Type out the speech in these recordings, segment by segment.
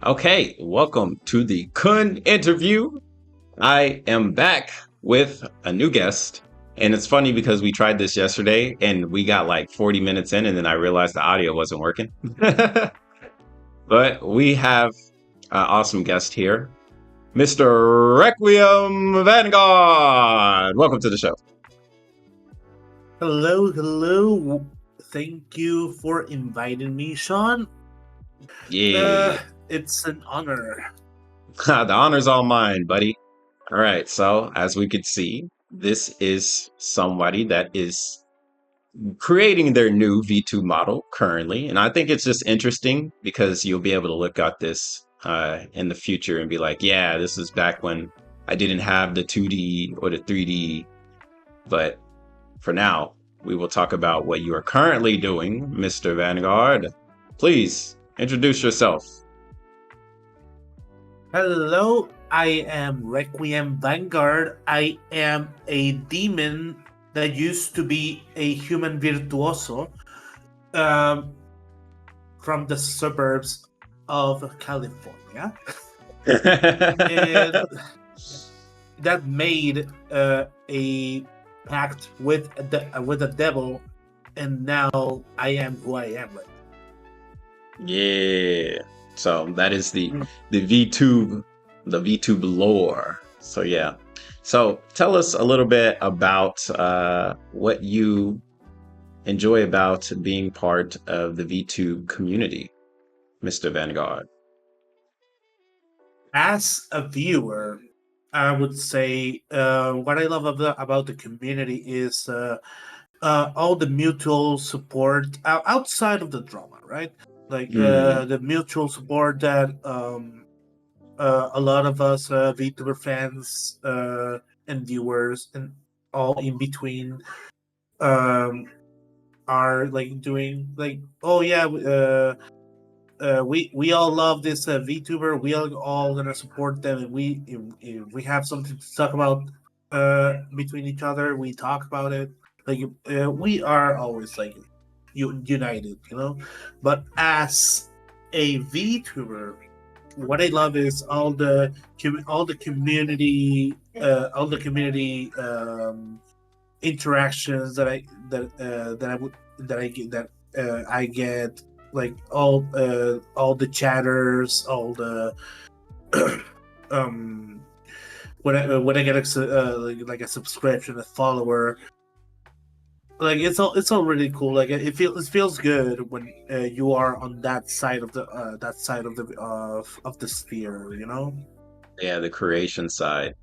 Okay, welcome to the Khun interview. I am back with a new guest. And it's funny because we tried this yesterday and we got like 40 minutes in, and then I realized the audio wasn't working. But we have an awesome guest here, Mr. Requiem Vanguard. Welcome to the show. Hello. Thank you for inviting me, Sean. Yeah, It's an honor. the honor's all mine, buddy. All right, so as we could see, this is somebody that is creating their new V2 model currently. And I think it's just interesting because you'll be able to look at this in the future and be like, yeah, this is back when I didn't have the 2D or the 3D. But for now, we will talk about what you are currently doing, Mr. Vanguard. Please introduce yourself. Hello, I am Requiem Vanguard. I am a demon that used to be a human virtuoso um, from the suburbs of California. And that made a pact with the devil, and now I am who I am right. Yeah. So that is the VTube the VTube lore. So yeah. So tell us a little bit about what you enjoy about being part of the VTube community, Mr. Vanguard. As a viewer, I would say what I love about the community is all the mutual support outside of the drama, right? Like Mm, the mutual support that a lot of us VTuber fans and viewers and all in between um, are like doing. Like, oh yeah, we all love this VTuber. We are all gonna support them, and if we have something to talk about between each other, we talk about it. Like we are always like united, you know. But as a VTuber, what I love is all the community interactions that I get, like all the chatters, all the um when I get like a subscription, a follower, like it's all really cool. Like it feels good when you are on that side of the sphere, you know. yeah, the creation side.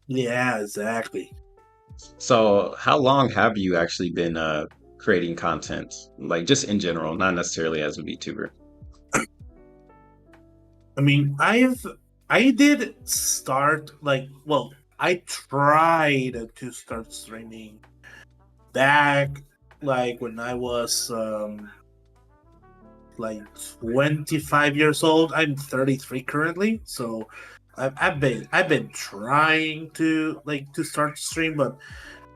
Yeah, exactly. So how long have you actually been creating content? Like just in general, not necessarily as a VTuber. I mean, I did start, like, well, I tried to start streaming back, like when I was like 25 years old. I'm 33 currently, so I've been trying to start to stream, but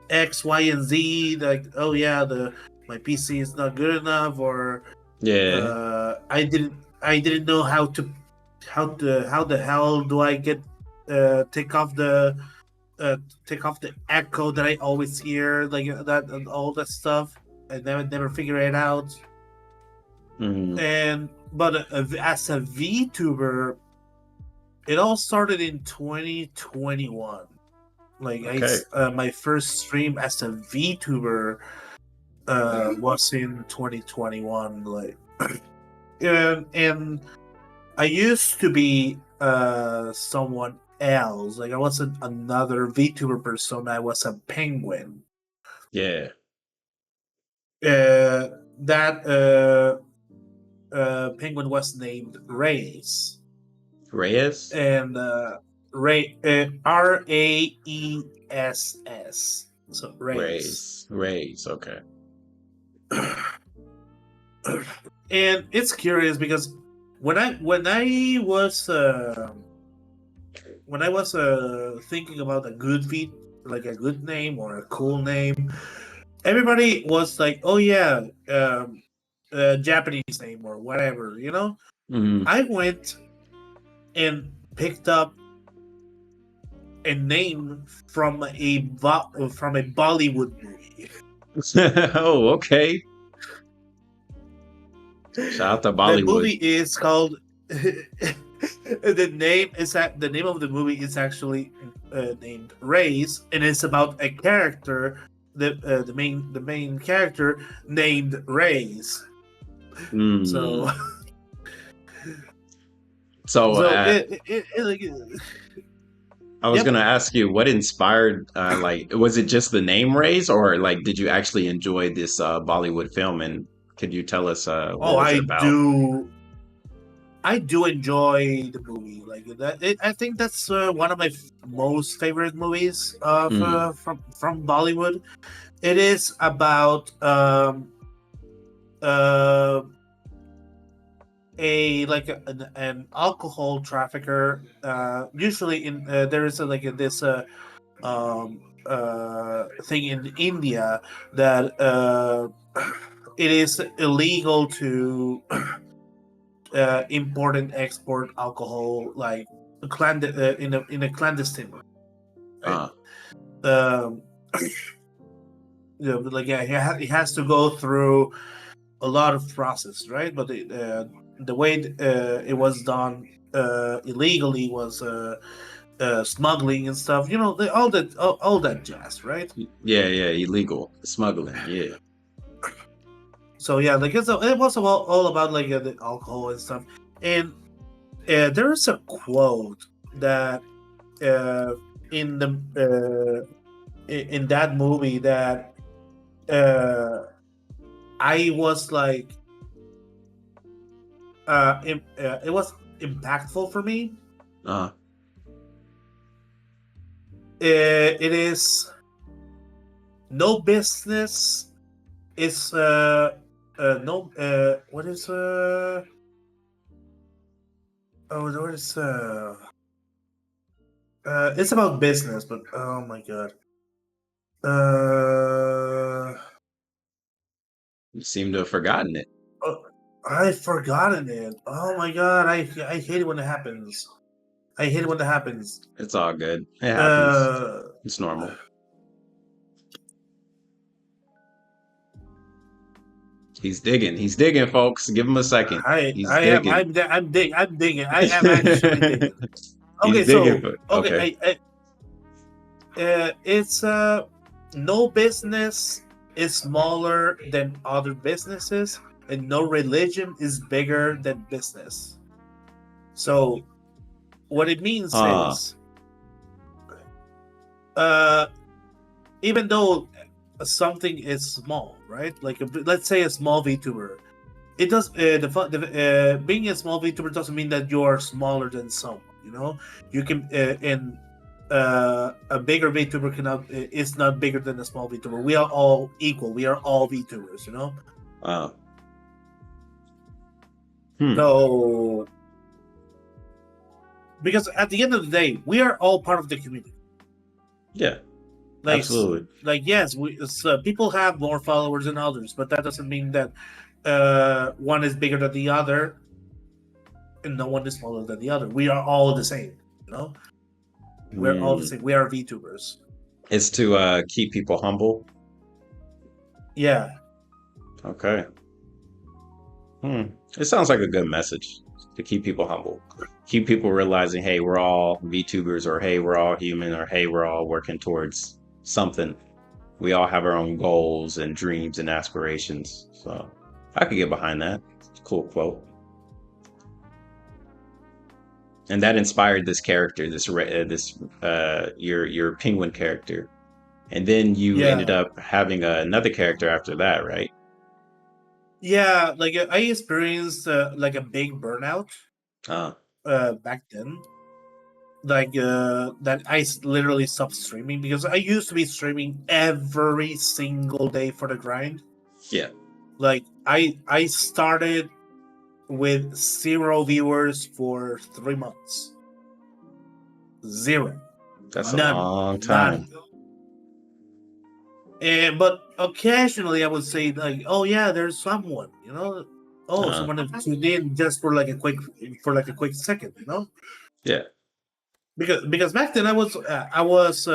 X, Y, and Z, like, oh yeah, the my PC is not good enough, or Yeah. I didn't know how the hell do I get take off the uh, echo that I always hear, like that and all that stuff. I never figure it out. Mm, And but as a VTuber, it all started in 2021. Like okay. my first stream as a VTuber was in 2021. Like, and I used to be someone else. Like, I wasn't another VTuber persona. I was a penguin. Yeah. That penguin was named Race, Reyes? and Raess. So Race. Rays. Okay. And it's curious because when I was thinking about a good feat, like a good name or a cool name, everybody was like, "Oh yeah, Japanese name or whatever, you know. Mhm. I went and picked up a name from from a Bollywood movie. Oh, okay. Shout out to The Bollywood. movie is called. The name of the movie is actually named Race, and it's about a character, the main character named Race. So Mm. So so like, I was yep. gonna ask you what inspired, like, was it just the name Rays, or like, did you actually enjoy this Bollywood film? And could you tell us Oh, what was it about? I do enjoy the movie. Like that, I think that's one of my most favorite movies of Mm. from Bollywood. It is about uh, an alcohol trafficker. Usually, in there is this thing in India that it is illegal to import and export alcohol like in a clandestine way, right? Uh, Um, like yeah, it has to go through a lot of process, right? But the way it was done illegally was smuggling and stuff. You know, all that jazz, right? yeah, yeah, illegal smuggling. Yeah. So yeah, like it was all about like the alcohol and stuff. And there is a quote that uh, in the in that movie that uh, I was like it was impactful for me. Uh, It is no business is no what is oh what is it's about business, but oh my god. Uh, you seem to have forgotten it. oh, I've forgotten it. Oh my god, I hate it when it happens. I hate it when it happens. It's all good. It happens. Uh, It's normal. He's digging. He's digging, folks. Give him a second. He's digging. I'm digging. I am actually digging. He's Okay, digging. so For, okay, okay. it's no business is smaller than other businesses, and no religion is bigger than business. So what it means Huh. is, uh, even though something is small, right? Like let's say a small VTuber, it does being a small VTuber doesn't mean that you're smaller than someone. You know, you can and a bigger VTuber cannot is not bigger than a small VTuber. We are all equal. We are all VTubers. You know, Uh, hmm. so because at the end of the day, we are all part of the community. Yeah. Like Absolutely. yes, people have more followers than others, but that doesn't mean that one is bigger than the other and no one is smaller than the other. We are all the same, you know. We're all the Hmm. same. We are VTubers. It's to keep people humble. Yeah, Okay. Hmm. It sounds like a good message to keep people humble. Keep people realizing, hey, we're all VTubers, or hey, we're all human, or hey, we're all working towards something. We all have our own goals and dreams and aspirations. So I could get behind that. It's a cool quote. And that inspired this character, your penguin character. And then you ended yeah, up having another character after that, right? yeah. Like I experienced like a big burnout Uh, back then. Like that literally stopped streaming because I used to be streaming every single day for the grind. yeah, Like I started with 0 viewers for 3 months. Zero. that's a None. long None. time. But occasionally I would say like, oh yeah, there's someone, oh, Uh, someone that tuned in just for a quick second, yeah. because back then I was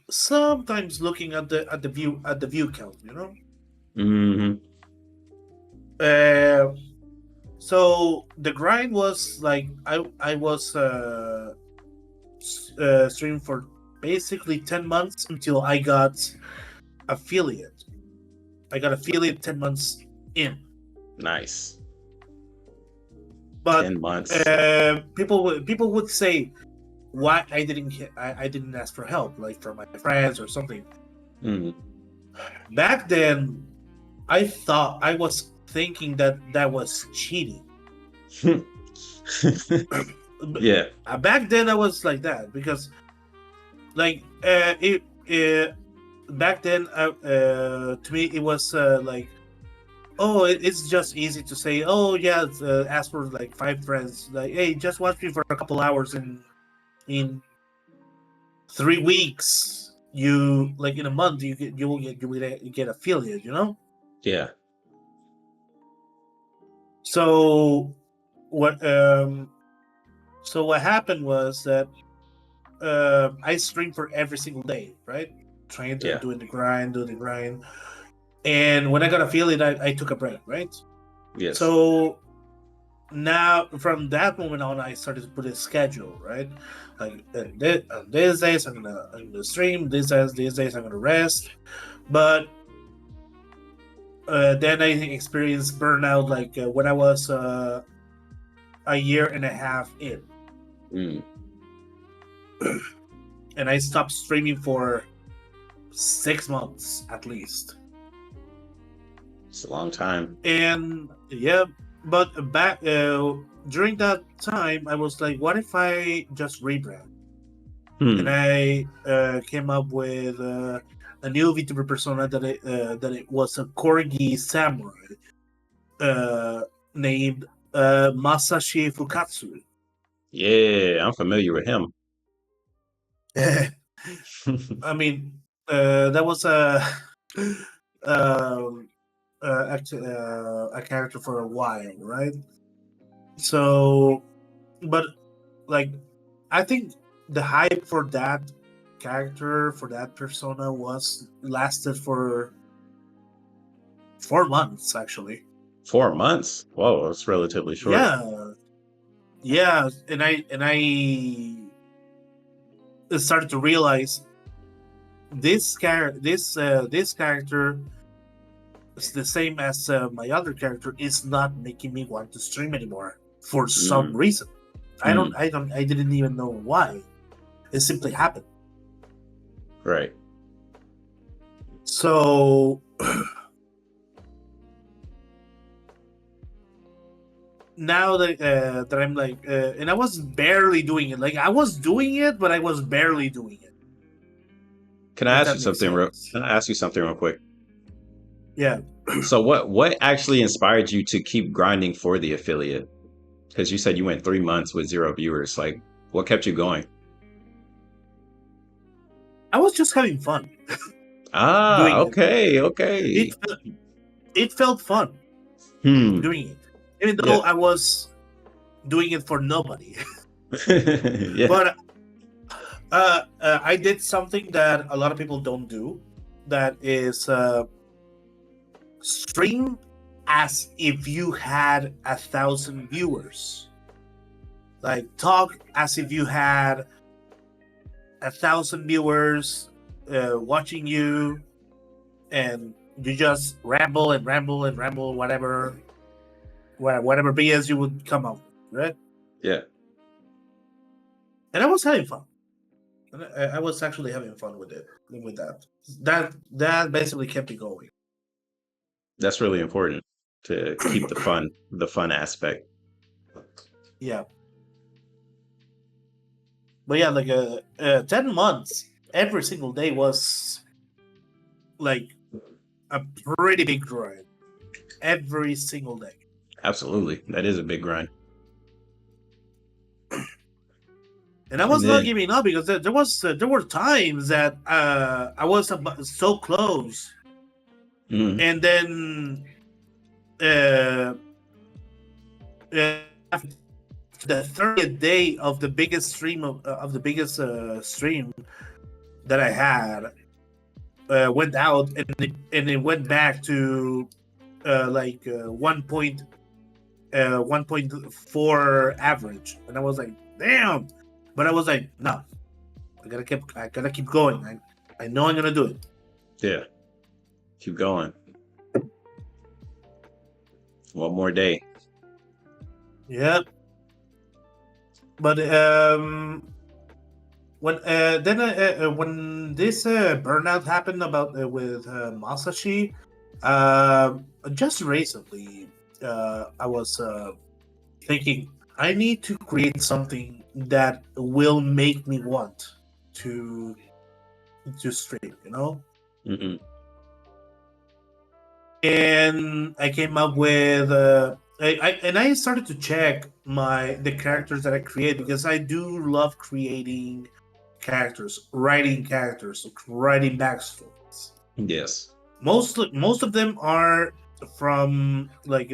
sometimes looking at the view count, Hmm. uh, so the grind was like I was streaming for basically 10 months until affiliate I got affiliate 10 months in. Nice. But 10 months. people would say why I didn't ask for help, like from my friends or something. Mm. Back then, I was thinking that was cheating. Yeah. Back then I was like that because like it back then to me it was like, oh, it's just easy to say, oh yeah, ask for like 5 friends, like, hey, just watch me for a couple hours in 3 weeks. You like in a month you will get affiliate, Yeah. So what what happened was that I streamed for every single day, right? Trying to Yeah. doing the grind. And when I got affiliate, I took a break, right? Yes. So now from that moment on, I started to put a schedule, right? Like these days I'm gonna stream. These days I'm gonna rest. But then I experienced burnout, like when I was a year and a half in, Mm. and I stopped streaming for 6 months at least. It's a long time. And yeah, but back during that time, I was like, what if I just rebrand? And Hmm. I came up with a new VTuber persona that it was a corgi samurai uh, named Masashi Fukatsu. Yeah, I'm familiar with him. I mean, that was um, a character for a while, right? So, but like, I think the hype for that character, for that persona, was lasted for 4 months actually. 4 months. Whoa, that's relatively short. Yeah, yeah, and I started to realize this character is the same as my other character, is not making me want to stream anymore for some Mm. reason. Mm. I didn't even know why. It simply happened. Right. So now that I'm like, and I was barely doing it. Like I was doing it, but I was barely doing it. Can I If ask you that makes something sense. can I ask you something real quick? Yeah. So what actually inspired you to keep grinding for the affiliate? Because you said you went 3 months with 0 viewers. Like, what kept you going? I was just having fun Ah, doing it. okay, okay. It it felt fun Hmm. doing it, even Yeah. though I was doing it for nobody. Yeah. But I did something that a lot of people don't do. That is stream as if you had 1,000 viewers. Like talk as if you had 1,000 viewers watching you, and you just ramble and ramble and ramble whatever BS you would come up with, right? Yeah. And I was having fun. And I was actually having fun with it, with that. That basically kept me going. That's really important to keep the fun aspect. Yeah, but yeah, like 10 months, every single day was like a pretty big grind. Every single day. Absolutely. That is a big grind. And I And was not then, giving up because there were times that I was so close Mm. And then uh, after the 30th day of the biggest stream of the biggest stream that I had went out, and it went back to 1.4 average, and I was like, damn. But I was like, no, I gotta keep going. I know I'm gonna do it. Yeah. Keep going. One more day. Yeah. But when this burnout happened about with Masashi, uh, just recently, I was thinking I need to create something that will make me want to stream, you know. Mm-mm. And I came up with I started to check the characters that I create, because I do love creating characters, writing backstories. Yes. Most of them are from like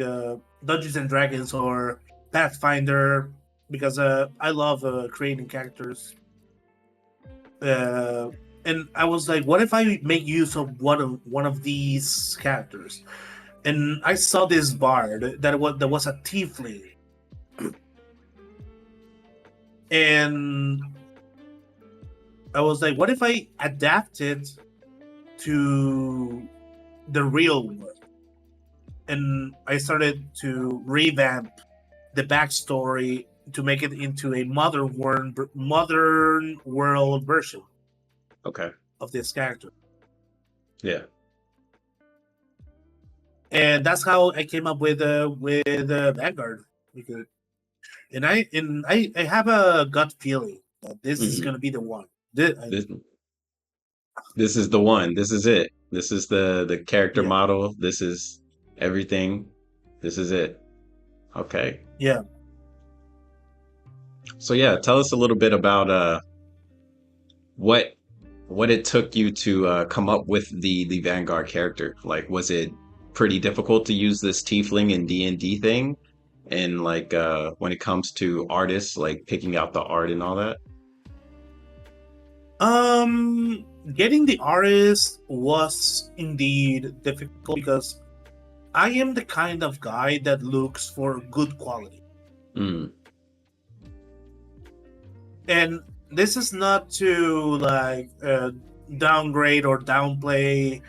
Dungeons and Dragons or Pathfinder, because I love creating characters. Uh, and I was like, what if I make use of one of these characters? And I saw this bard that was a tiefling, and I was like, what if I adapt it to the real world? And I started to revamp the backstory to make it into a modern world version Okay. of this character. Yeah. And that's how I came up with Vanguard. Because, I have a gut feeling that this is Mm-hmm. gonna be the one. This, This this is the one. This is it. This is the character yeah, model. This is everything. This is it. Okay. yeah. So yeah, tell us a little bit about what what it took you to come up with the Vanguard character. Like, was it pretty difficult to use this tiefling and D&D thing? And like when it comes to artists, like picking out the art and all that? Getting the artist was indeed difficult, because I am the kind of guy that looks for good quality. Mm, And this is not to like downgrade or downplay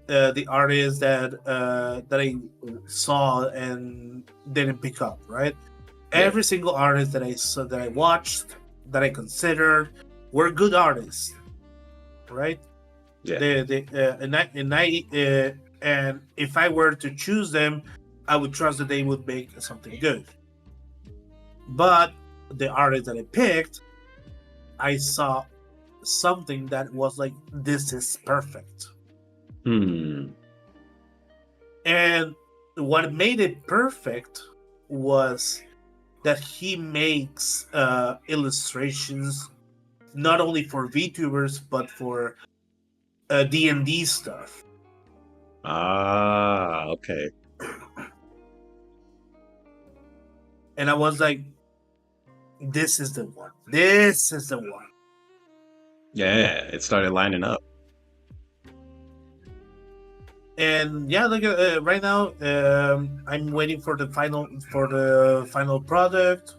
the artists that I saw and didn't pick up, right? yeah. Every single artist that I saw, that I watched, that I considered, were good artists, right? Yeah. And if I were to choose them, I would trust that they would make something good. But the artist that I picked, I saw something that was like, this is perfect. Hmm. And what made it perfect was that he makes illustrations not only for VTubers but for D&D stuff. Ah, okay. And I was like, this is the one. This is the one. Yeah, it started lining up. And yeah, like right now, I'm waiting for the final product.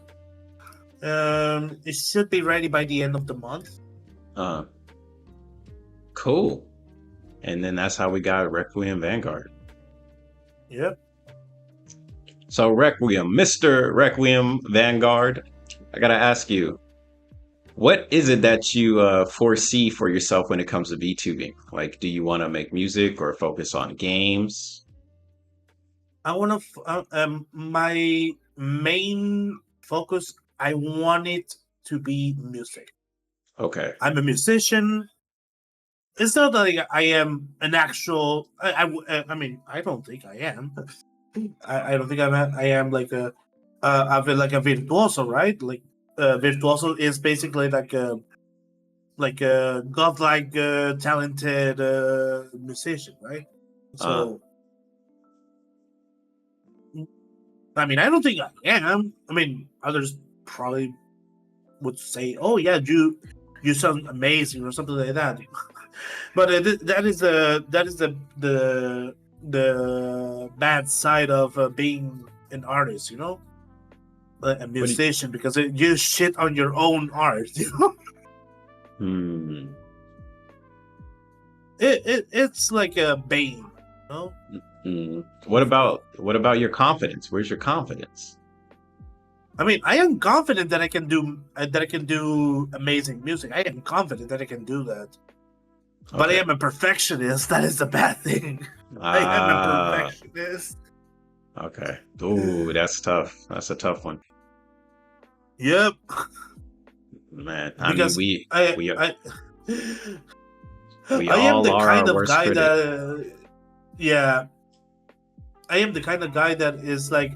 It should be ready by the end of the month. Uh, cool. And then that's how we got Requiem Vanguard. Yep. So Requiem, Mr. Requiem Vanguard, I gotta ask you, what is it that you foresee for yourself when it comes to VTubing? Like, do you want to make music or focus on games? I want to. My main focus. I want it to be music. Okay. I'm a musician. It's not like I am an actual. I mean, I don't think I am. I don't think I am like a virtuoso, right? Like virtuoso is basically like a godlike talented musician, right? So, I mean, I don't think I am. I mean, others probably would say, "Oh yeah, you sound amazing" or something like that. But that is the bad side of being an artist, you know, a What do you, musician, because you shit on your own art. You know, hmm. it's like a bane. You know, Hmm. of the. What about your confidence? Where's your confidence? I mean, I am confident that I can do amazing music. I am confident that I can do that. But I Okay. am a perfectionist. That is a bad thing. I am a Ah, perfectionist. okay. Ooh, that's tough. That's a tough one. Yep. Man, I mean, Because I we I we I am all the are our kind of worst guy critic. that yeah, I am the kind of guy that is like,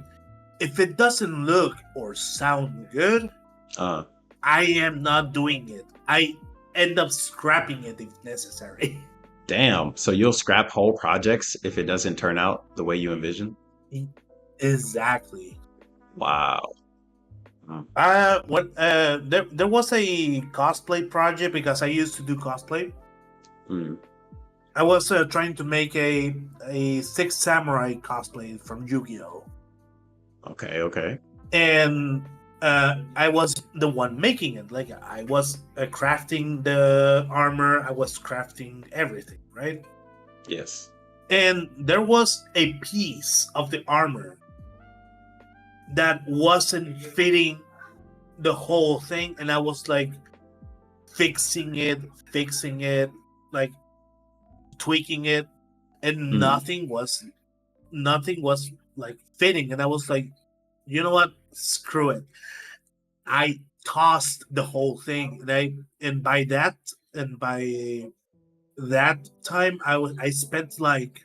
if it doesn't look or sound good, Uh, I am not doing it. I end up scrapping it if necessary. damn. So you'll scrap whole projects if it doesn't turn out the way you envision? Exactly. Wow. Mm, What there was a cosplay project because I used to do cosplay. mm. I was trying to make a Six Samurai cosplay from Yu-Gi-Oh, Okay, okay. and I was the one making it. Like I was crafting the armor, I was crafting everything, right? Yes. And there was a piece of the armor that wasn't fitting the whole thing, and I was like fixing it, like tweaking it, and Mm, nothing was like fitting, and I was like, you know what, screw it. I tossed the whole thing, and by that time I spent like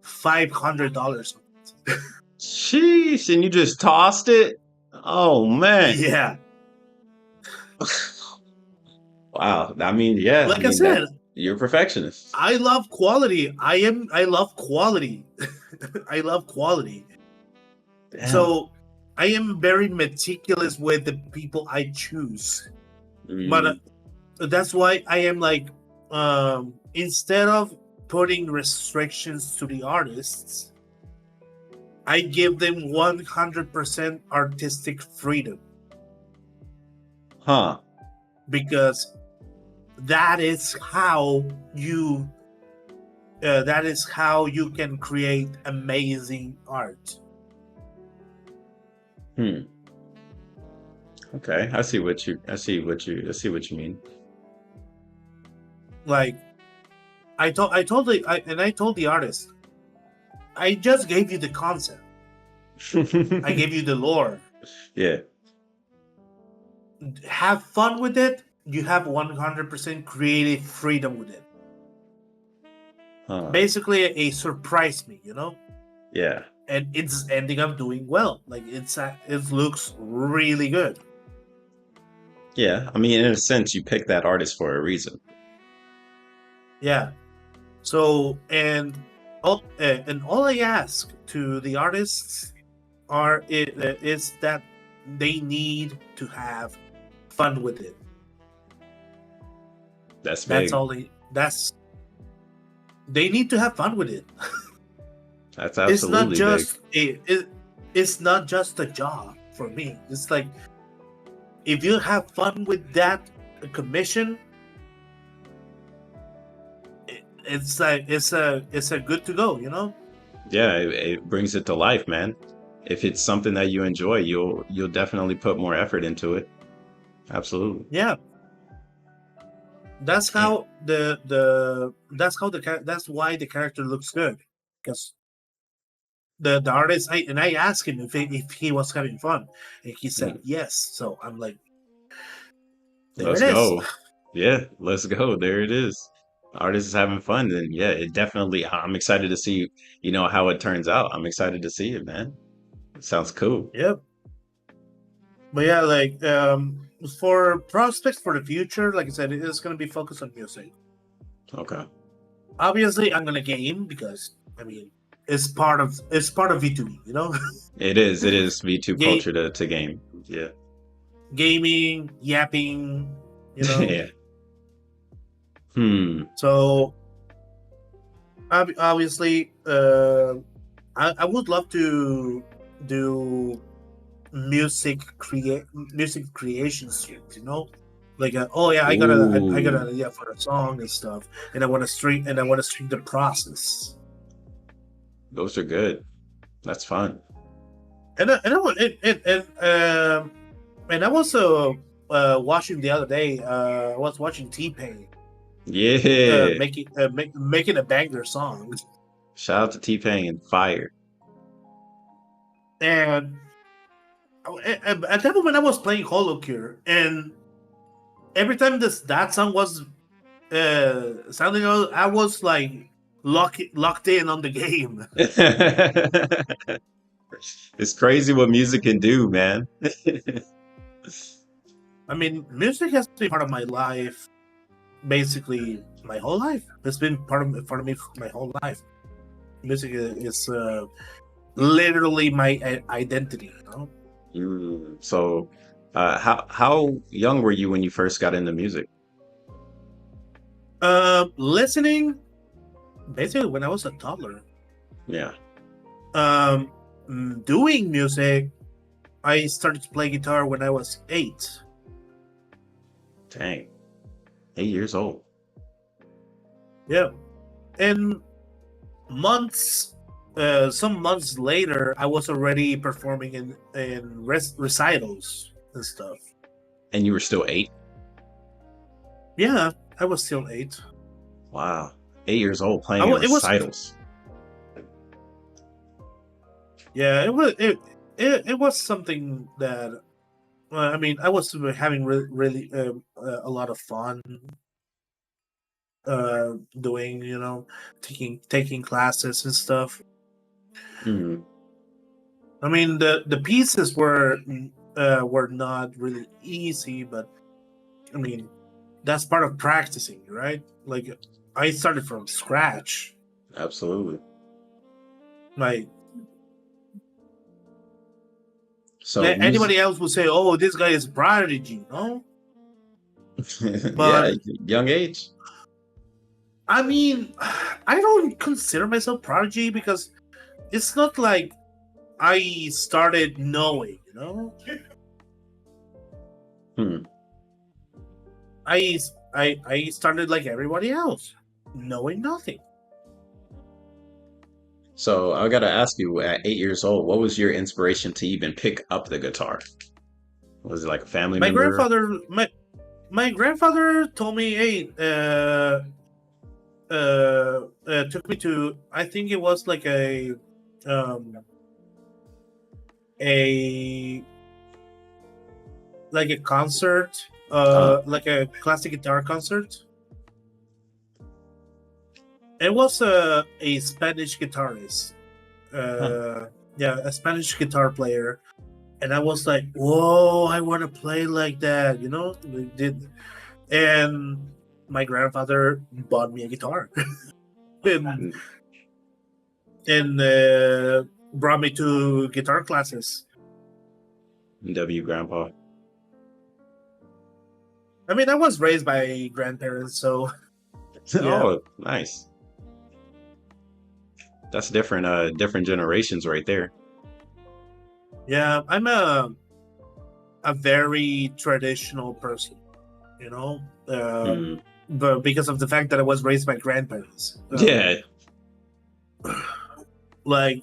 $500 on it. sheesh, and you just tossed it? Oh man. Yeah, Wow. I mean, yeah, I like I mean that said, you're a perfectionist. I love quality. I love quality. I love quality. Damn. So I am very meticulous with the people I choose. But Mm, that's why I am like, instead of putting restrictions to the artists, I give them 100% artistic freedom, huh. because that is how you that is how you can create amazing art. Hmm. Okay. I see what you mean. Like I told the artist, I just gave you the concept. I gave you the lore. Yeah. Have fun with it. You have 100% creative freedom with it. Huh. Basically, a surprise me, you know, Yeah. and it's ending up doing well. Like it looks really good. Yeah. I mean, in a sense, you picked that artist for a reason. Yeah. So and all I ask to the artists is that they need to have fun with it. That's That's big. all they need to have fun with it. That's It's not absolutely big. just it's not just a job for me. It's like, if you have fun with that commission, it's a good to go, you know. Yeah, it brings it to life, man. If it's something that you enjoy, you'll definitely put more effort into it. Absolutely. Yeah, that's Damn. how that's why the character looks good, because the artist, I asked him if he was having fun, and he said Mm. yes. So I'm like, there it Let's is. go. Yeah, let's go. There it is. Artist is having fun, then yeah, it definitely. I'm excited to see, how it turns out. I'm excited to see it, man. Sounds cool. Yep. But yeah, like, for prospects for the future, like I said, it is going to be focused on music. Okay. obviously I'm gonna game because I mean it's part of V2B, you know. It is. It is V2 Game, culture to game. Yeah. gaming, yapping, you know. Yeah. Hmm. So obviously, I would love to do music creation streams, you know. Like, oh yeah, I got an Ooh, idea for a song and stuff, and I want to stream the process. those are good. That's fun. And I was and I was watching the other day. I was watching T Pain Yeah. making a banger song, Shout out to T-Pain and Fire. and at that moment I was playing Holocure, and every time that song was sounding, I was like locked in on the game. It's crazy what music can do, man. I mean, music has been part of my life, basically my whole life. It's been part of me my whole life. Music is literally my identity. You know, So, how young were you when you first got into music? listening basically when I was a toddler. Yeah, Um, doing music, I started to play guitar when I was 8. dang, 8 years old. Yeah, and months, some months later, I was already performing in recitals and stuff. And you were still 8? Yeah, I was still 8. Wow, 8 years old playing in It was, recitals. yeah, it was something that, I mean, I was having really a lot of fun doing, you know, taking classes and stuff. Mm, I mean, the pieces were not really easy, but I mean, that's part of practicing, right? Like, I started from scratch. absolutely. Like, So music, anybody else would say, "Oh, this guy is a prodigy," no? yeah, But young age. I mean, I don't consider myself prodigy because it's not like I started knowing, you know. Hmm. I started like everybody else, knowing nothing. So I gotta ask you, at 8 years old, what was your inspiration to even pick up the guitar? Was it like a family My member? grandfather, my grandfather told me, "Hey, took me to, I think it was like um a like a concert, Uh, like a classic guitar concert. It was a Spanish guitarist, huh. yeah, a Spanish guitar player, and I was like, whoa, I want to play like that, you know. We did, and my grandfather bought me a guitar, and Mm, and brought me to guitar classes. W grandpa. I mean, I was raised by grandparents, so yeah, Oh, nice. That's different, different generations right there. yeah. I'm a very traditional person, you know, Mm. but because of the fact that I was raised by grandparents, Yeah. like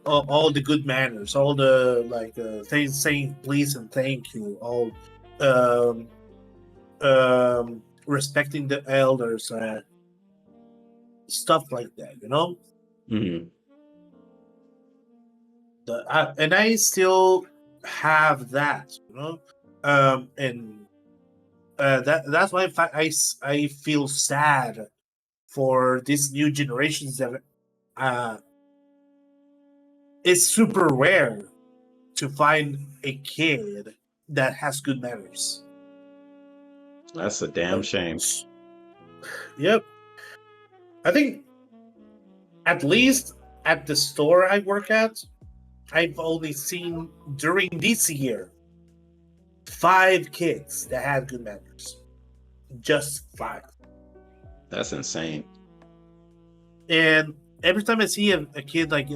all the good manners, all the like things, saying please and thank you, all um, respecting the elders, stuff like that, you know. Mm. And I still have that, you know, and that's why I feel sad for these new generations that uh, it's super rare to find a kid that has good manners. That's a damn Like, shame. yep. I think at least at the store I work at, I've only seen during this year 5 kids that had good manners. Just 5. That's insane. And every time I see a kid like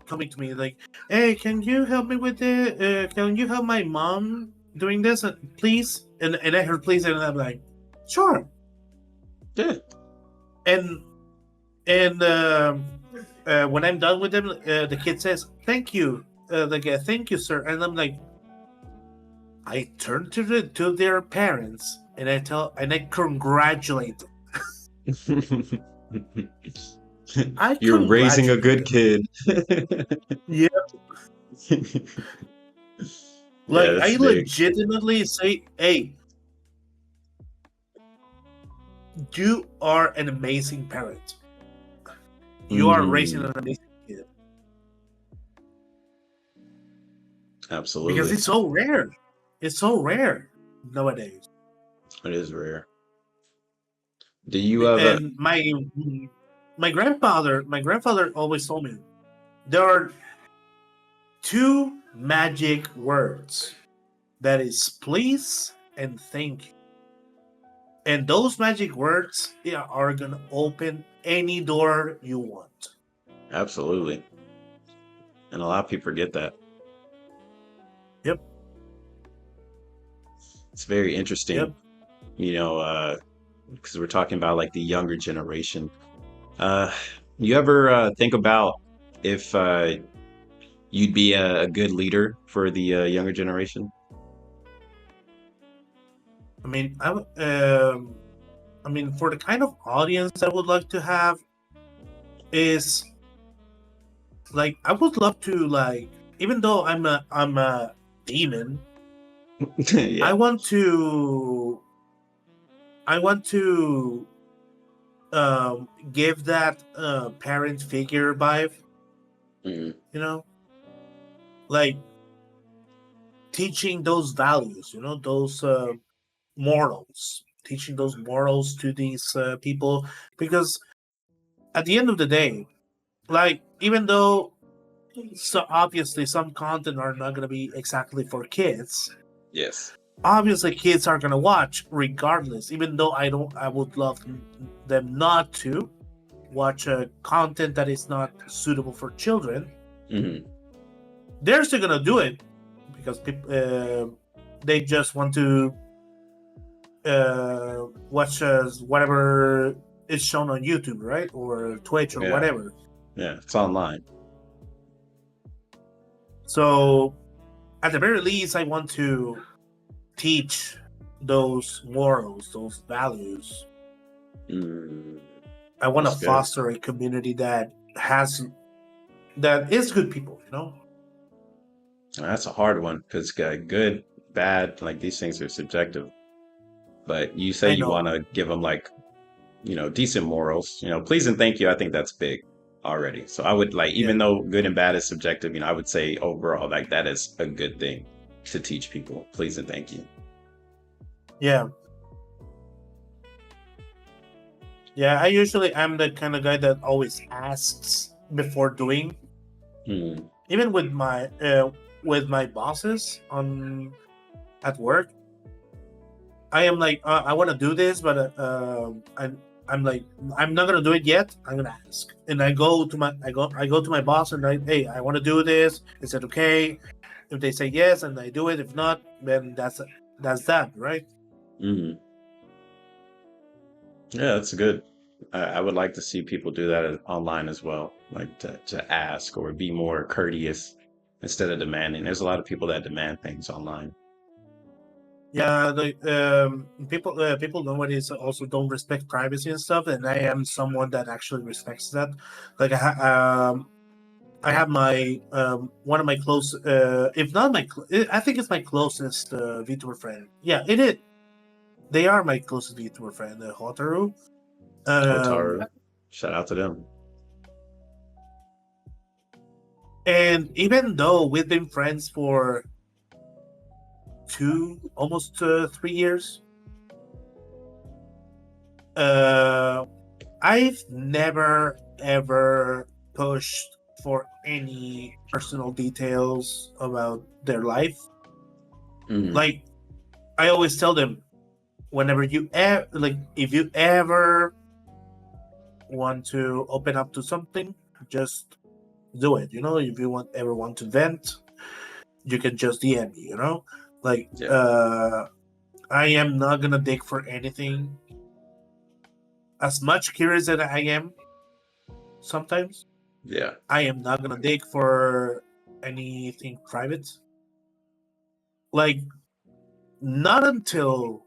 coming to me like, "Hey, can you help me with it? Can you help my mom doing this, please?" And I heard please, and I'm like, "Sure." Yeah. And when I'm done with them, the kid says, "Thank you," "Thank you, sir," and I'm like, I turn to their parents and I congratulate them. I You're raising a congratulate good them. kid. Yeah, Yeah, like I that's big. legitimately say, "Hey, you are an amazing parent. You are raising Hmm. an amazing kid." Because Absolutely. it's so rare. It's so rare nowadays. It is rare. Do you have a And my grandfather always told me there are 2 magic words. That is please and thank you. And those magic words, they are gonna open any door you want. absolutely. And a lot of people forget that. Yep, It's very interesting, yep. you know, because we're talking about like the younger generation. Uh, you ever think about if you'd be a good leader for the younger generation? I mean, I mean, for the kind of audience I would like to have is like I would love to like, even though I'm a demon, I Yeah. want to I want to give that parent figure vibe, Mm, you know, like teaching those values, those morals, teaching those morals to these people. Because at the end of the day, like, even though so obviously some content are not going to be exactly for kids, yes. obviously kids are going to watch regardless, even though I would love them not to watch content that is not suitable for children. Hmm. They're still going to do it because people they just want to watch whatever is shown on YouTube, right, or Twitch or Yeah. whatever. Yeah. It's online. So at the very least, I want to teach those morals, those values. Mm, I want to that's good. foster a community that is good people. That's a hard one because good, bad, like these things are subjective. But you say I you want know. to give them like, decent morals, please and thank you. I think that's big already. So I would like, Yeah, even though good and bad is subjective, I would say overall, like that is a good thing to teach people. Please and thank you. yeah, yeah. I'm the kind of guy that always asks before doing, Hmm. even with my bosses on at work. I am like, I want to do this, but I'm like, I'm not gonna do it yet. I'm gonna ask, and I go to my boss and hey, I want to do this. Is it okay? If they say yes, and I do it. If not, then that's that, right? Hmm. Yeah, that's good. I would like to see people do that online as well, like to ask or be more courteous instead of demanding. There's a lot of people that demand things online. Yeah, the people nowadays also don't respect privacy and stuff, and I am someone that actually respects that. Like I have my one of my close, if not I think it's my closest VTuber friend. Yeah, it is. They are my closest VTuber friend, Hotaru. Um, Hotaru, shout out to them. and even though we've been friends for almost 3 years, uh, I've never ever pushed for any personal details about their life. Mm, Like I always tell them, whenever you like, if you ever want to open up to something, just do it. You know, if you ever want to vent, you can just DM me. You know, like yeah, I am not gonna dig for anything. As much curious as I am, sometimes yeah, I am not gonna dig for anything private. Like not until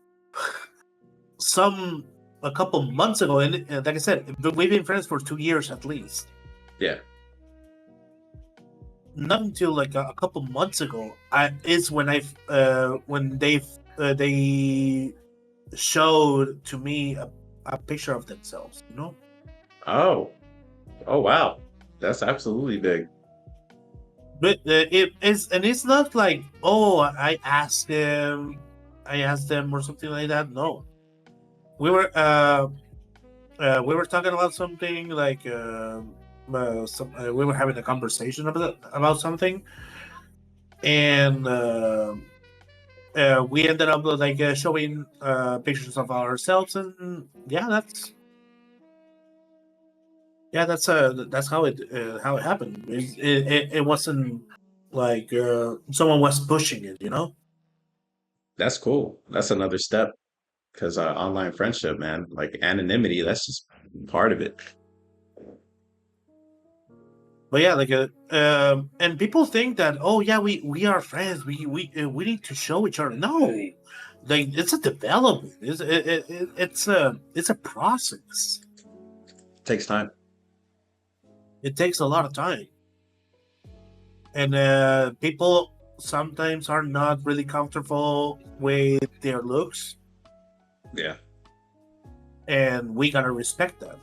some a couple months ago, and like I said, we've been friends for 2 years at least. yeah. Not until like a couple months ago, I is when when they showed to me a picture of themselves. You know, Oh, oh, wow. That's absolutely big. but it is, and it's not like, oh, I asked them or something like that. No, we were we were talking about something like we were having a conversation about something, and we ended up like showing pictures of ourselves, and that's how it happened. It wasn't like someone was pushing it, you know. That's cool. That's another step because online friendship, man, like anonymity, that's just part of it. But yeah, like and people think that, oh yeah, we are friends. We need to show each other. No, like it's a development. It's a process. Takes time. It takes a lot of time, and people sometimes are not really comfortable with their looks, Yeah, and we gotta respect that.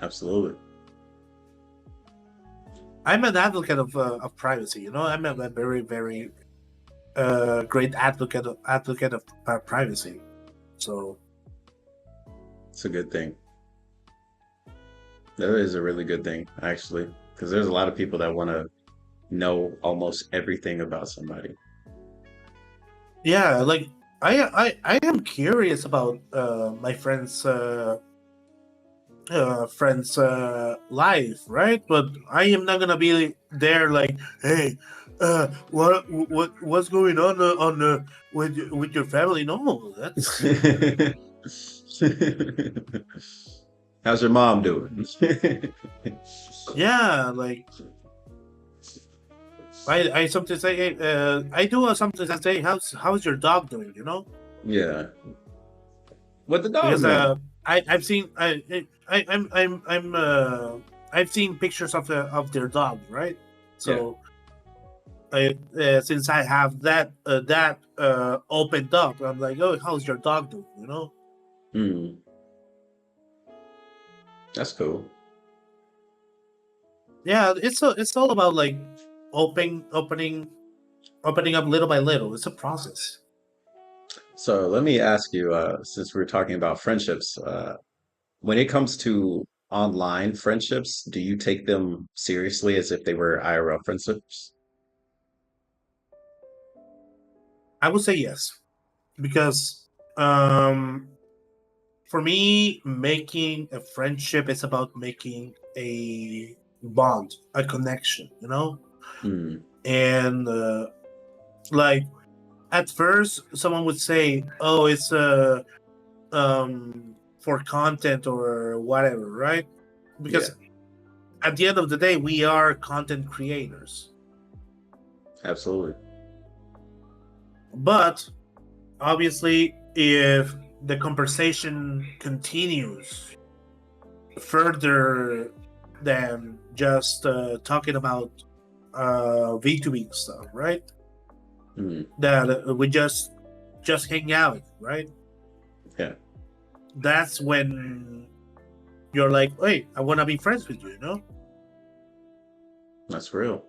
absolutely. I'm an advocate of privacy. You know, I'm a very very great advocate of privacy. So It's a good thing. That is a really good thing, actually, because there's a lot of people that want to know almost everything about somebody. yeah, like I am curious about my friends life, right? But I am not gonna be there like, hey, what's going on with your family? No, that's How's your mom doing? yeah. Like I sometimes say, hey, I do sometimes I say, how's your dog doing? You know, Yeah. What the dog because doing? I've seen I'm I've seen pictures of their dog, right? Yeah. So since I have that opened up, I'm like, oh, how's your dog doing? You know? Hmm. That's cool. Yeah, it's all about like opening up little by little. It's a process. So let me ask you, since we're talking about friendships, when it comes to online friendships, do you take them seriously as if they were IRL friendships? I would say yes, because um, for me, making a friendship is about making a bond, a connection. You know, Hmm. and like at first, someone would say, "Oh, it's for content or whatever," right? Yeah, Because at the end of the day, we are content creators. absolutely. But obviously, if the conversation continues further than just talking about V2B stuff, right? Hmm. That we just hang out, right? Yeah, That's when you're like, "Hey, I want to be friends with you," you know? that's real.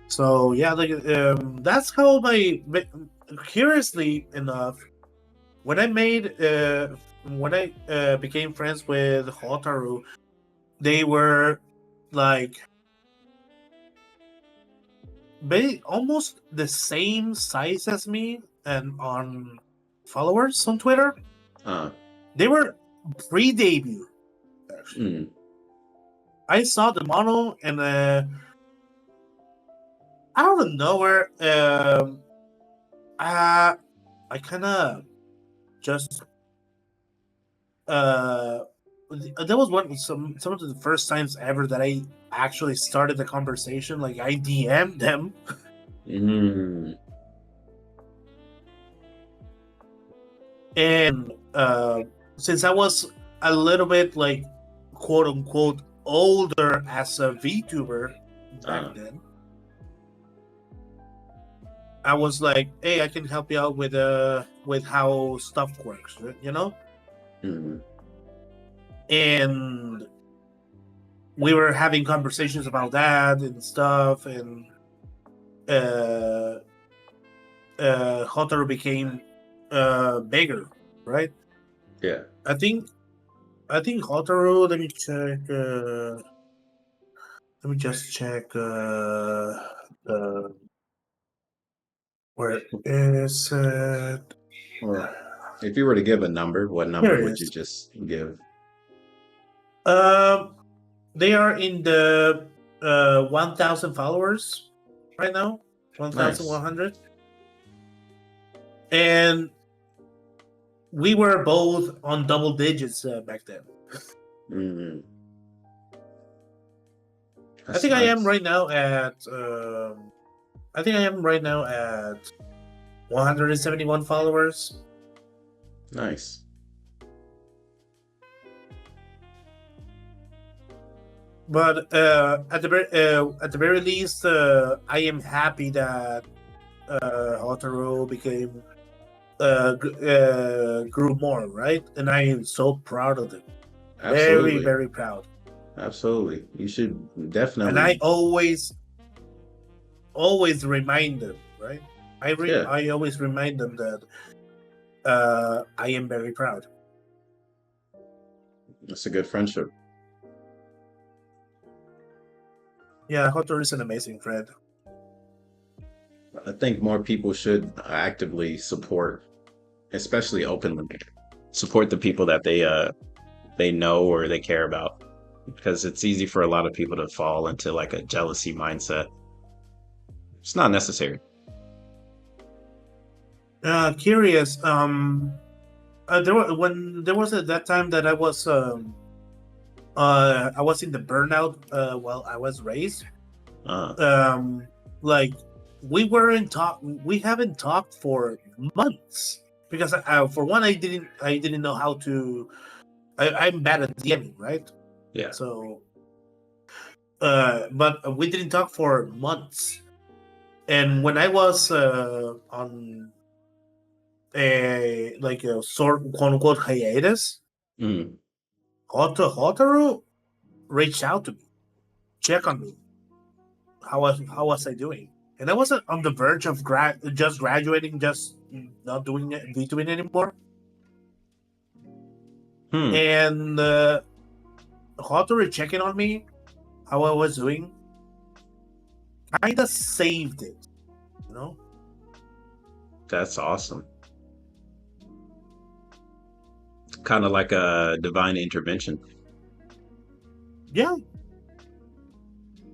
So yeah, like that's how curiously enough, when I became friends with Hotaru, they were like almost the same size as me, and on followers on Twitter, Uh, they were pre-debut. Actually, mm, I saw the model, and out of nowhere, I kind of just uh that was some of the first times ever that I actually started the conversation. Like I DM'd them, mm, and since I was a little bit like quote unquote older as a VTuber back uh, then, I was like, "Hey, I can help you out with how stuff works," you know. mm, And we were having conversations about that and stuff, and uh, Hotaru became bigger, right? yeah. I think Hotaru. Let me check. Let me just check. Where is it? Well, if you were to give a number, what Here number it would you is. just give? Um, they are in the 1,000 followers right now, Nice. 1,100, and we were both on double digits back then. Mm, I that's think I am nice. right now at. I think I am right now at 171 followers. Nice. But at the very least, I am happy that Hotaru became grew more, right? And I am so proud of them. Very, Absolutely. very proud. Absolutely. You should And I definitely, always remind them, right? yeah, I always remind them that I am very proud. it's a good friendship. Yeah, Hotaru is an amazing friend. I think more people should actively support, especially openly, support the people that they know or they care about. Because it's easy for a lot of people to fall into like a jealousy mindset. It's not necessary. Curious. There was at that time that I was in the burnout while I was raised. Uh, Um, like we haven't talked for months because for one I didn't know how to. I'm bad at DMing, right? yeah. So, but we didn't talk for months. And when I was on a like a sort quote unquote hiatus, Mm, Hotaru reached out to me, check on me. How was I doing? And I wasn't on the verge of just graduating, just not doing it, VTubing anymore. hmm. And Hotaru checking on me, how I was doing, kind of saved it, you know. That's awesome. Kind of like a divine intervention. Yeah.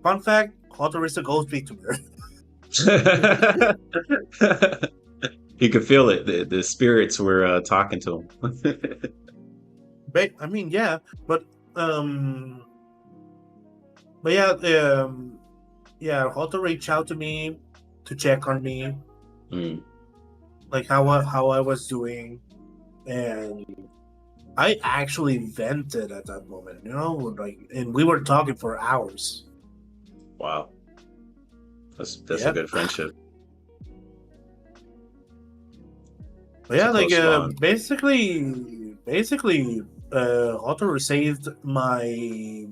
Fun fact: Hotaru is a ghost VTuber. He could feel it. The spirits were talking to him. But I mean, yeah, but um, but yeah, yeah, Hotaru reached out to me to check on me, Mm, like how I was doing, and I actually vented at that moment, you know, like, and we were talking for hours. wow, that's a Yep. good friendship. But It's a yeah, like close bond. basically, Hotaru saved my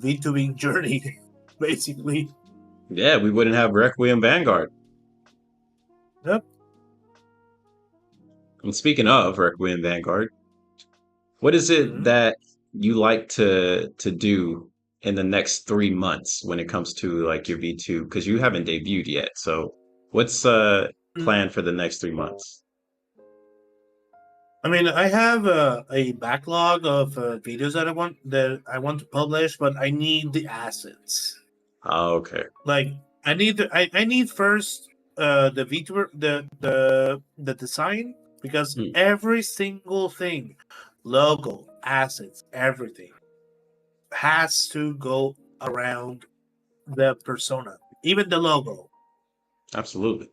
VTubing journey. Basically, Yeah, we wouldn't have Requiem Vanguard. yep. And speaking of Requiem Vanguard, what is it Mhm. that you like to do in the next 3 months when it comes to like your V2? Because you haven't debuted yet. So what's Mm, planned for the next 3 months? I mean, I have a backlog of videos that I want to publish, but I need the assets. Oh, okay. Like I need first the VTuber the design, because Hmm, every single thing, logo, assets, everything has to go around the persona, even the logo. absolutely.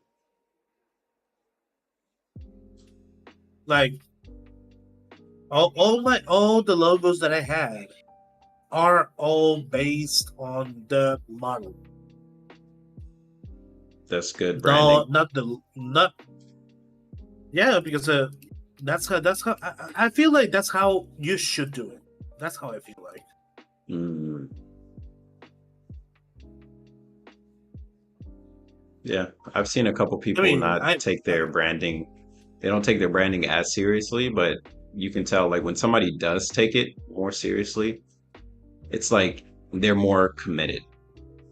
Like all the logos that I had are all based on the model. That's good No, branding. not yeah, because that's how I feel like that's how you should do it. That's how I feel like. Mm, yeah, I've seen a couple I people mean, not take their branding. They don't take their branding as seriously, but you can tell like when somebody does take it more seriously, it's like they're more committed.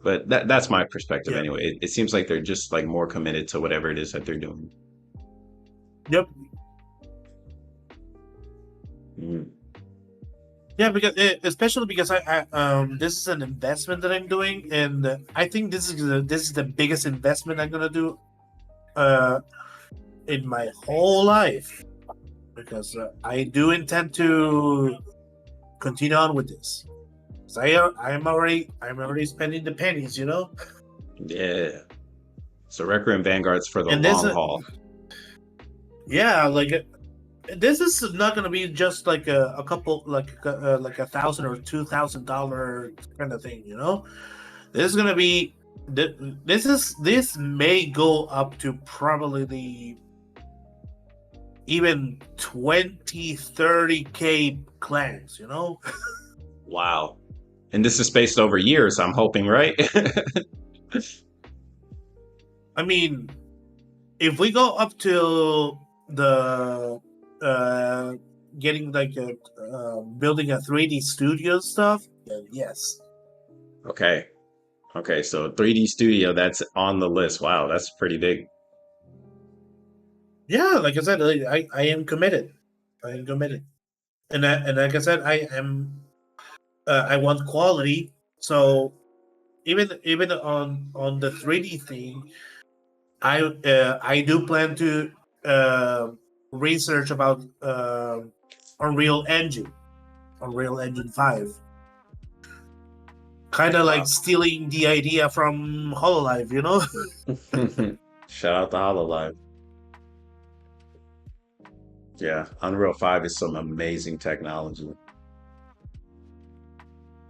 But that's my perspective yeah, anyway. It seems like they're just like more committed to whatever it is that they're doing. yep, Mm, yeah, because especially because this is an investment that I'm doing, and I think this is the biggest investment I'm gonna do uh in my whole life, because I do intend to continue on with this. So I'm already spending the pennies, you know. yeah. So Requiem Vanguard's for the And this long haul. yeah, like this is not gonna be just like a couple like $1,000 or $2,000 kind of thing, you know. This is gonna be this may go up to probably the even 20-30K clans, you know. Wow. And this is spaced over years, I'm hoping, right? I mean, if we go up to the uh getting like a building a 3D studio stuff, then yes. Okay. Okay, so 3D Studio, that's on the list. Wow, that's pretty big. Yeah, like I said, I am committed. I am committed, and like I said, I am. I want quality, so even on the 3D thing, I do plan to uh, research about Unreal Engine, Unreal Engine 5. Kind of like Wow. stealing the idea from Hololive, you know? Shout out to HoloLive. Yeah, Unreal 5 is some amazing technology.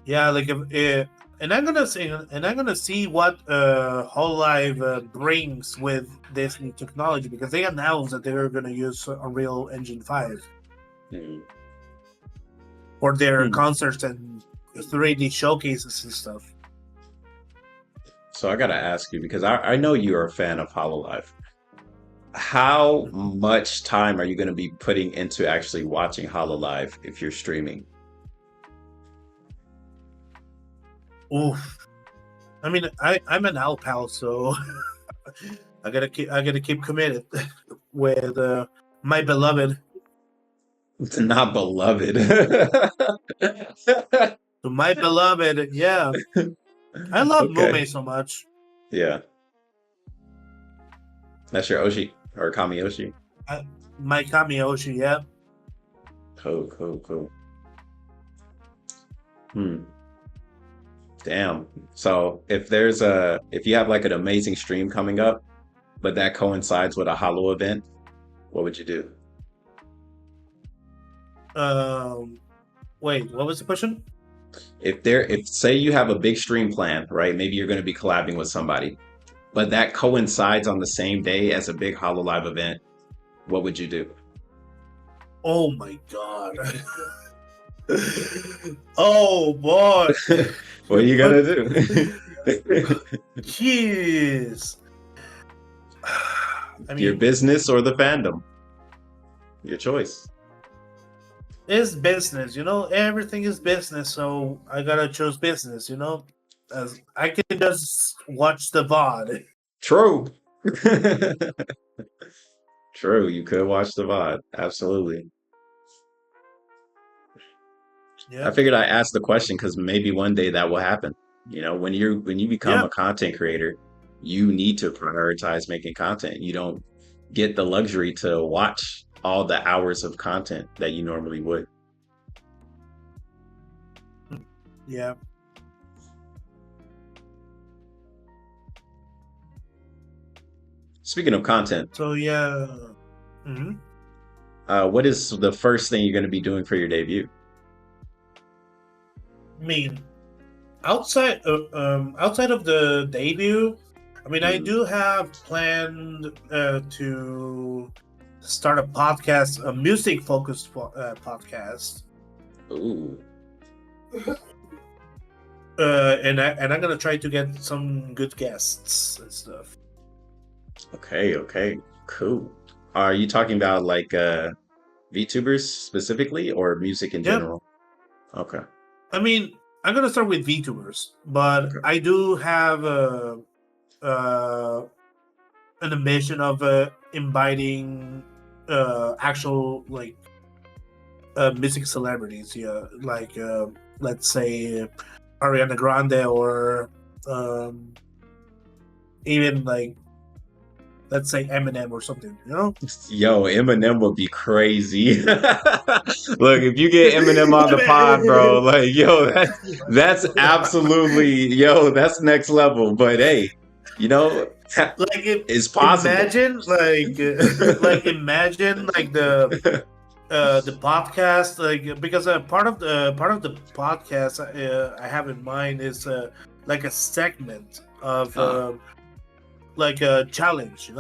Yeah, like and I'm gonna see what Hololive brings with this new technology, because they announced that they were gonna use Unreal Engine 5 Hmm. for their Hmm. concerts and 3D showcases and stuff. So I gotta ask you because I know you're a fan of HoloLive. How much time are you going to be putting into actually watching HoloLive if you're streaming? Oof. I mean, I'm an Al pal, so I gotta keep committed with my beloved. It's not beloved. To my beloved, yeah. I love Okay. Mume so much. Yeah. That's your Oshi or Kamiyoshi. I, my Kamiyoshi, yeah. Cool, cool, cool. Hmm. Damn. So if you have like an amazing stream coming up, but that coincides with a Holo event, what would you do? Um, Wait, what was the question? If say you have a big stream plan, right? Maybe you're going to be collabing with somebody, but that coincides on the same day as a big HoloLive event, what would you do? Oh my god. Oh boy. What are You you put gonna do? jeez. I Your mean, business or the fandom? Your choice. It's business, everything is business, so I gotta choose business. As I can just watch the VOD. True. True. You could watch the VOD. Absolutely. I Yep. figured I asked the question because maybe one day that will happen. When you become a Yep. content creator, you need to prioritize making content. You don't get the luxury to watch all the hours of content that you normally would. Yeah. Speaking of content, So yeah. hmm what is the first thing you're going to be doing for your debut? I mean, outside of the debut, I mean, I Mm. do have planned to start a podcast, a music focused podcast. Ooh, And I'm gonna try to get some good guests and stuff. okay, okay, cool. Are you talking about like VTubers specifically or music in Yep. general? Okay, I mean, I'm gonna start with VTubers, but okay. I do have uh, an ambition of inviting actual like music celebrities. Yeah, like let's say Ariana Grande or um, even like let's say Eminem or something. Yo, Eminem would be crazy. Look, if you get Eminem on the pod, bro, like, yo, that's absolutely, yo, that's next level. But hey, you know, Like it's possible. imagine like like imagine like the podcast, like because part of the podcast I have in mind is like a segment of Uh, like a challenge.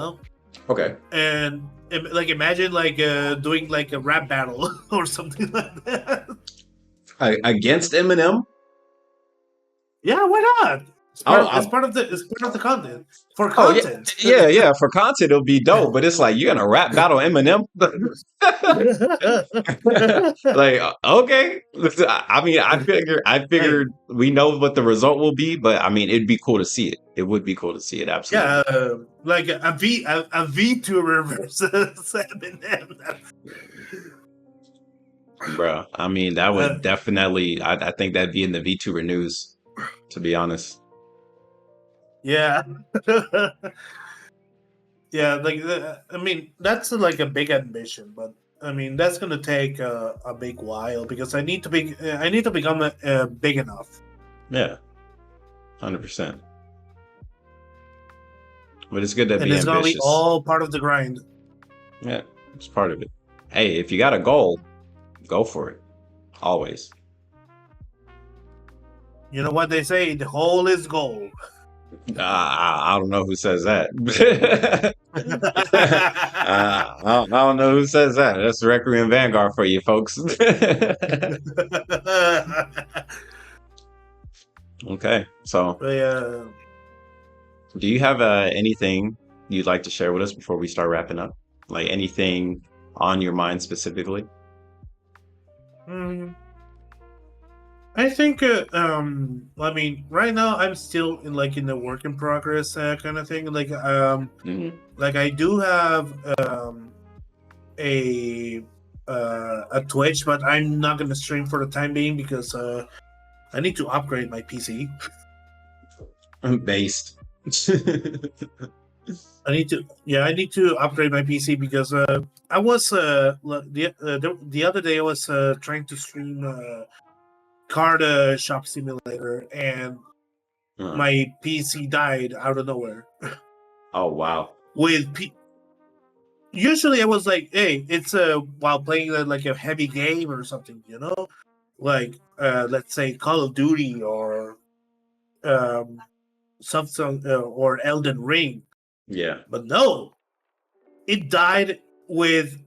okay. And like imagine like doing like a rap battle or something like that. Against Eminem? Yeah, why not? It's part Oh, of the content for oh yeah, content. yeah, yeah. For content, it'll be dope. But it's like you're gonna rap battle Eminem. Like, okay. I mean, I Hey, figured we know what the result will be, but I mean, it'd be cool to see it. It would be cool to see it, yeah, absolutely, like a VTuber versus Eminem. bro. I mean, that Uh, would definitely. I think that'd be in the VTuber news, to be honest. yeah, yeah. Like I mean, that's like a big ambition, but I mean that's gonna take a big while because I need to become big enough. Yeah, 100%. But it's good to And be it's gonna be ambitious. all part of the grind. Yeah, it's part of it. Hey, if you got a goal, go for it. Always. You know what they say? The whole is gold. I don't know who says that. I don't know who says that. That's Requiem Vanguard for you folks. Okay, so But, do you have anything you'd like to share with us before we start wrapping up? Like anything on your mind specifically? mm, I think I mean right now I'm still in the work in progress kind of thing. Mhm. Like I do have a a Twitch, but I'm not gonna stream for the time being because I need to upgrade my PC. Based. I need to upgrade my PC because I was the other day I was trying to stream card shop simulator and Uh, my PC died out of nowhere. oh wow. With usually I was like, hey, it's while playing like a heavy game or something, like let's say Call of Duty or um, something or Elden Ring, Yeah. but no, it died with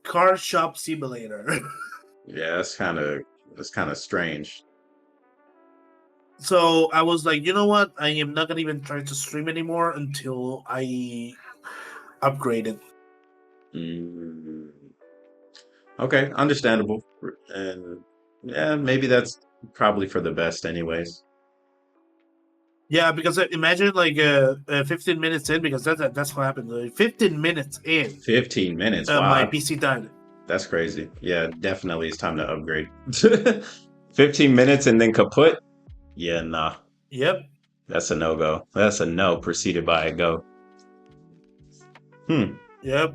Car Shop Simulator. Yeah, that's kind of strange. So I was like, you know what? I am not gonna even try to stream anymore until I upgrade it. Mm. Okay, understandable. And yeah, maybe that's probably for the best, anyways. Yeah, because imagine like 15 minutes in, because that's what happened. Like, 15 minutes in, 15 minutes. my Wow, PC died. that's crazy. Yeah, definitely it's time to upgrade. 15 minutes and then kaput? Yeah, nah. Yep, That's a no go. That's a no preceded by a go. Hmm. yep,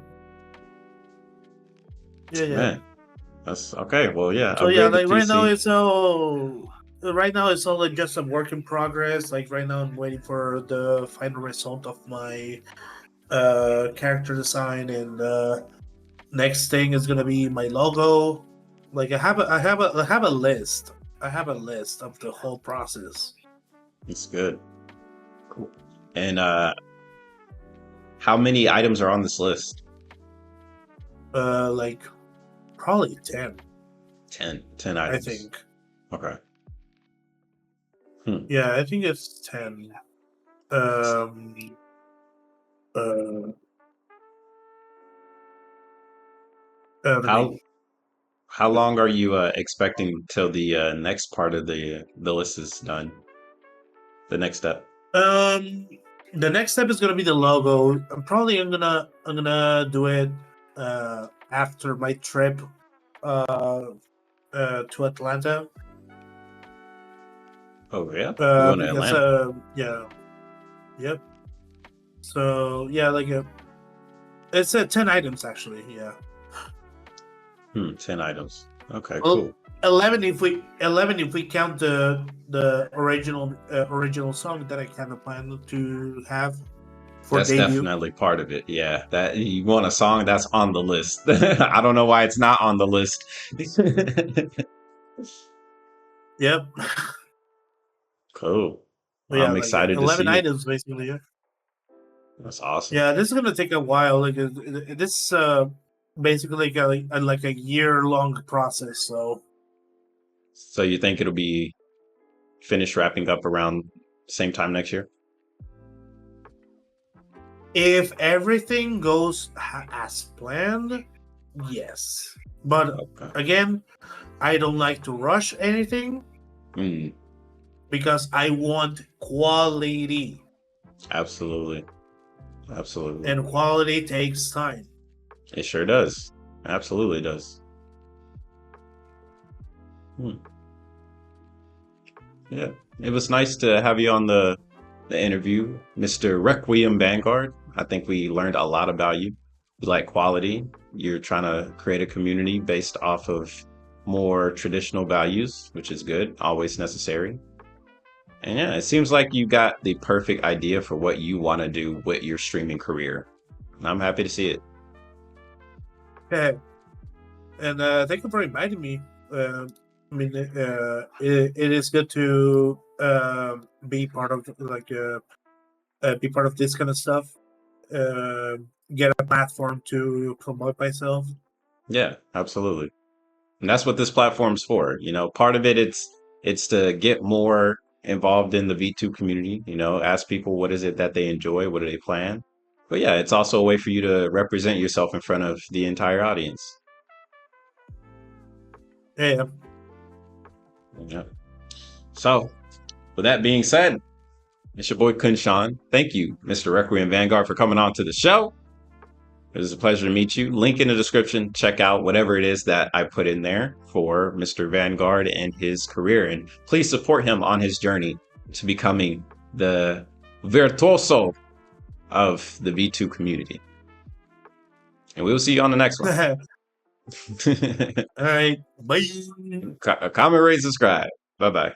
yeah, yeah. Man, that's okay. Well, yeah, So yeah, upgrade the like PC. right now it's all like just a work in progress. Like right now, I'm waiting for the final result of my character design, and next thing is gonna be my logo. Like I have a list. I have a list of the whole process. It's good. Cool. And how many items are on this list? Like probably 10, 10. 10 I items. think. Okay. Hmm. Yeah, I think it's 10. Um, uh, Let me. How long are you expecting till the next part of the list is done? The next step. Um, the next step is gonna be the logo. I'm gonna do it after my trip uh, to Atlanta. Oh yeah, you going to Because Atlanta? yeah, yep. So yeah, like it's 10 items actually. Yeah. 10 items. Okay, Well, cool. 11 if we count the original song that I kind of plan to have for That's debut. definitely part of it. Yeah, that you want a song that's on the list. I don't know why it's not on the list. Yep. Cool. But yeah, I'm like excited to 11 see it. items basically. Yeah. That's awesome. Yeah, this is gonna take a while. Like this basically like a year long process. So So you think it'll be finished wrapping up around same time next year? if everything goes as planned, yes. But Okay. again, I don't like to rush anything Mm, because I want quality, absolutely. Absolutely. and quality takes time. It sure does. Absolutely does. Hmm. Yeah. It was nice to have you on the interview, Mr. Requiem Vanguard. I think we learned a lot about you. You like quality. You're trying to create a community based off of more traditional values, which is good, always necessary. And yeah, it seems like you got the perfect idea for what you want to do with your streaming career. And I'm happy to see it. Okay. And thank you for inviting me. I mean, it is good to be part of be part of this kind of stuff. Uh, get a platform to promote myself. Yeah, absolutely. And that's what this platform's for. Part of it it's to get more involved in the V2 community, ask people what is it that they enjoy, what do they plan. But yeah, it's also a way for you to represent yourself in front of the entire audience. Yeah. Yeah. So, with that being said, it's your boy KhunShawn. Thank you, Mr. Requiem Vanguard, for coming on to the show. It was a pleasure to meet you. Link in the description. Check out whatever it is that I put in there for Mr. Vanguard and his career. And please support him on his journey to becoming the virtuoso of the V2 community. And we will see you on the next one. All right. Bye. Comment, rate, subscribe. Bye bye.